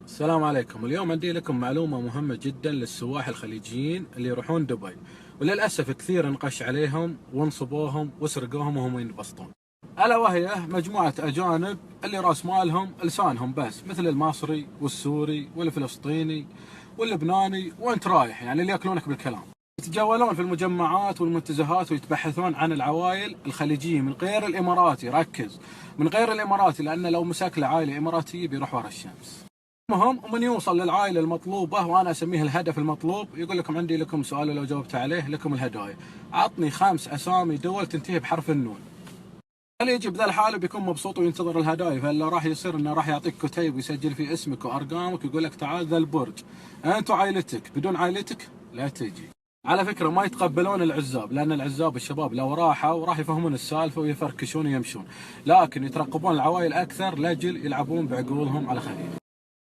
السلام عليكم. اليوم عندي لكم معلومة مهمة جدا للسواح الخليجيين اللي يروحون دبي، وللأسف كثير انقش عليهم ونصبوهم وسرقوهم وهم ينبسطون. ألا وهي مجموعة أجانب اللي راس مالهم لسانهم بس، مثل المصري والسوري والفلسطيني واللبناني، وانت رايح يعني اللي ياكلونك بالكلام. يتجولون في المجمعات والمنتزهات ويتبحثون عن العوائل الخليجية من غير الإماراتي. ركز، من غير الإماراتي، لأن لو مسك له عائلة إماراتية بيروح ورا الشمس. المهم، ومن يوصل للعائله المطلوبه، وانا اسميه الهدف المطلوب، يقول لكم عندي لكم سؤال، لو جاوبت عليه لكم الهدايا. عطني 5 اسامي دول تنتهي بحرف النون. اللي يجي بذا الحاله بيكون مبسوط وينتظر الهدايا، فالا راح يصير انه راح يعطيك كتيب ويسجل فيه اسمك وارقامك، ويقول لك تعال ذا البرج، انت وعائلتك، بدون عائلتك لا تجي. على فكره ما يتقبلون العزاب، لان العزاب الشباب لو راحوا راح يفهمون السالفه ويفركشون ويمشون، لكن يترقبون العوائل اكثر لاجل يلعبون بعقولهم على خفيف.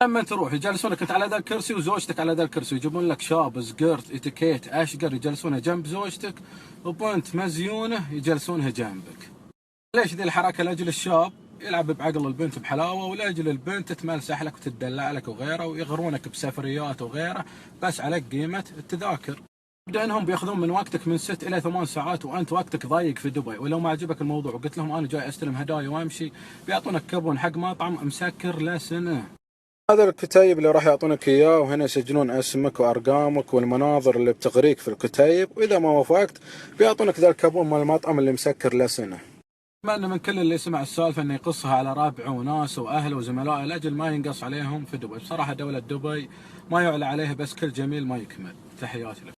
لما تروح يجلسونك انت على ذا الكرسي وزوجتك على ذا الكرسي، يجيبون لك شاب سكرت اتيكيت اشقر يجلسونه جنب زوجتك، وبنت مزيونه يجلسونها جنبك. ليش ذي الحركه؟ لاجل الشاب يلعب بعقل البنت بحلاوه، ولاجل البنت تملسح لك وتدلع لك وغيره، ويغرونك بسفريات وغيره بس على قيمه التذاكر. يبدا انهم بياخذون من وقتك من 6 الى 8 ساعات، وانت وقتك ضيق في دبي، ولو ما عجبك الموضوع وقلت لهم انا جاي استلم هدايا وامشي، بيعطونك كبون حق مطعم مسكر لسنه. هذا الكتيب اللي راح يعطونك اياه، وهنا يسجلون اسمك وارقامك والمناظر اللي بتغريك في الكتيب، واذا ما وافقت بيعطونك ذا الكابون مال المطعم اللي مسكر لسنه. اتمنى من كل اللي سمع السالفه انه يقصها على ربعه وناسه واهله وزملائه، لاجل ما ينقص عليهم في دبي. بصراحه دوله دبي ما يعلى عليها، بس كل جميل ما يكمل. تحياتي لك.